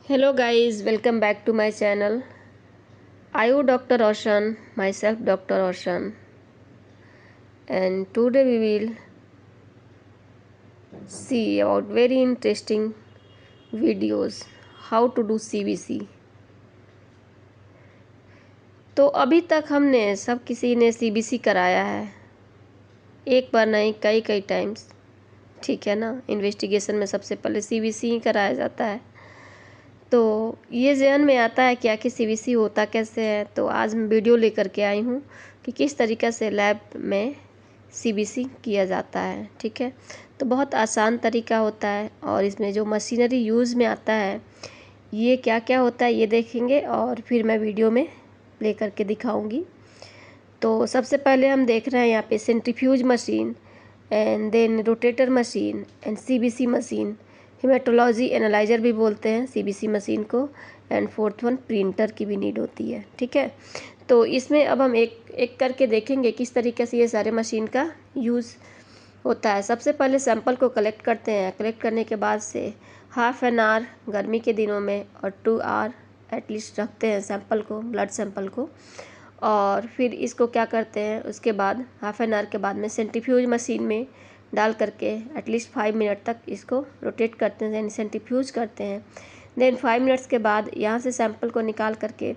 Hello guys, welcome back to my channel. I am Dr. Roshan, myself Dr. Roshan, and today we will see about very interesting videos how to do CBC. तो अभी तक हमने सब किसी ने CBC कराया है, एक बार नहीं कई कई टाइम्स, ठीक है ना। इन्वेस्टिगेशन में सबसे पहले CBC ही कराया जाता है। तो ये ज़हन में आता है क्या कि CBC होता कैसे है। तो आज मैं वीडियो लेकर के आई हूँ कि किस तरीक़े से लैब में CBC किया जाता है, ठीक है। तो बहुत आसान तरीका होता है और इसमें जो मशीनरी यूज़ में आता है ये क्या क्या होता है ये देखेंगे और फिर मैं वीडियो में प्ले करके दिखाऊंगी। तो सबसे पहले हम देख रहे हैं यहाँ पे centrifuge machine and then rotator machine and CBC machine, hematology analyser भी बोलते हैं CBC मशीन को, एंड फोर्थ वन प्रिंटर की भी नीड होती है, ठीक है। तो इसमें अब हम एक एक करके देखेंगे किस तरीके से ये सारे मशीन का यूज़ होता है। सबसे पहले सैंपल को कलेक्ट करते हैं। कलेक्ट करने के बाद से हाफ एन आवर गर्मी के दिनों में और 2 आवर एटलीस्ट रखते हैं सैंपल को, ब्लड सैंपल को, और फिर इसको क्या करते हैं उसके बाद हाफ एन आवर के बाद में सेंट्रीफ्यूज मशीन में डाल करके एटलीस्ट 5 मिनट तक इसको रोटेट करते हैं, यानी सेंट्रीफ्यूज करते हैं। देन 5 मिनट्स के बाद यहाँ से सैंपल को निकाल करके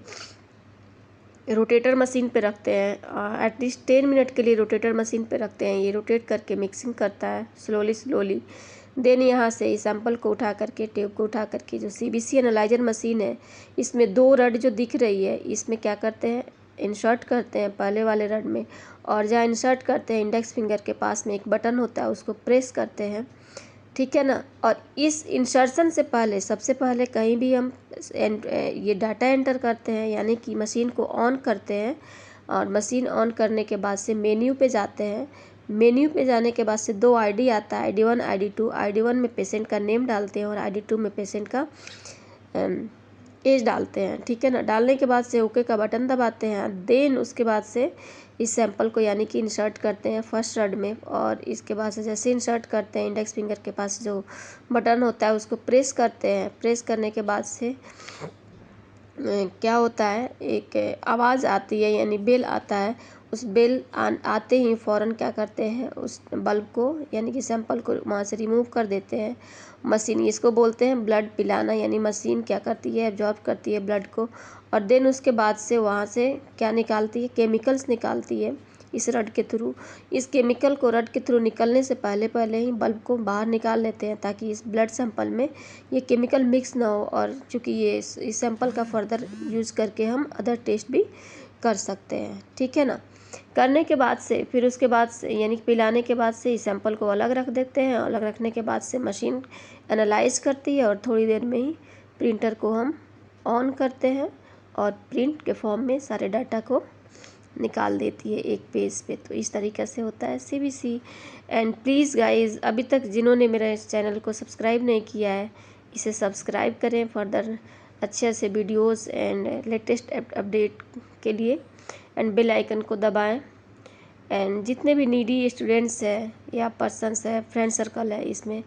रोटेटर मशीन पे रखते हैं। एटलीस्ट 10 मिनट के लिए रोटेटर मशीन पे रखते हैं। ये रोटेट करके मिक्सिंग करता है स्लोली। देन यहाँ से इस सैंपल को उठा करके, ट्यूब को उठा करके, जो CBC एनालाइजर मशीन है इसमें 2 रड जो दिख रही है इसमें क्या करते हैं, इंसर्ट करते हैं पहले वाले रड में, और जहाँ इंसर्ट करते हैं इंडेक्स फिंगर के पास में एक बटन होता है उसको प्रेस करते हैं, ठीक है ना। और इस इंसर्शन से पहले सबसे पहले कहीं भी हम ये डाटा एंटर करते हैं, यानी कि मशीन को ऑन करते हैं, और मशीन ऑन करने के बाद से मेन्यू पे जाते हैं। मेन्यू पे जाने के बाद से 2 ID आता है, ID 1 ID 2। ID 1 में पेशेंट का नेम डालते हैं और ID 2 में पेशेंट का एज डालते हैं, ठीक है ना। डालने के बाद से ओके का बटन दबाते हैं। देन उसके बाद से इस सैंपल को यानी कि इंसर्ट करते हैं फर्स्ट रड में, और इसके बाद से जैसे इंसर्ट करते हैं इंडेक्स फिंगर के पास जो बटन होता है उसको प्रेस करते हैं। प्रेस करने के बाद से क्या होता है, एक आवाज़ आती है यानी बेल आता है। उस बेल आते ही फ़ौरन क्या करते हैं, उस बल्ब को यानी कि सैंपल को वहाँ से रिमूव कर देते हैं। मशीन, इसको बोलते हैं ब्लड पिलाना, यानी मशीन क्या करती है, एब्जॉर्ब करती है ब्लड को, और देन उसके बाद से वहाँ से क्या निकालती है, केमिकल्स निकालती है इस रड के थ्रू। इस केमिकल को रड के थ्रू निकलने से पहले ही बल्ब को बाहर निकाल लेते हैं ताकि इस ब्लड सैंपल में ये केमिकल मिक्स ना हो, और चूँकि ये इस सैंपल का फर्दर यूज़ करके हम अदर टेस्ट भी कर सकते हैं, ठीक है ना। करने के बाद से फिर उसके बाद से यानी पिलाने के बाद से इस सैंपल को अलग रख देते हैं। अलग रखने के बाद से मशीन एनालाइज करती है और थोड़ी देर में ही प्रिंटर को हम ऑन करते हैं और प्रिंट के फॉर्म में सारे डाटा को निकाल देती है एक पेज पे। तो इस तरीके से होता है CBC। एंड प्लीज़ गाइस, अभी तक जिन्होंने मेरे इस चैनल को सब्सक्राइब नहीं किया है इसे सब्सक्राइब करें फर्दर अच्छे से वीडियोस एंड लेटेस्ट अपडेट के लिए, एंड बेल आइकन को दबाएं। एंड जितने भी नीडी स्टूडेंट्स हैं या पर्सन्स है, फ्रेंड सर्कल है, इसमें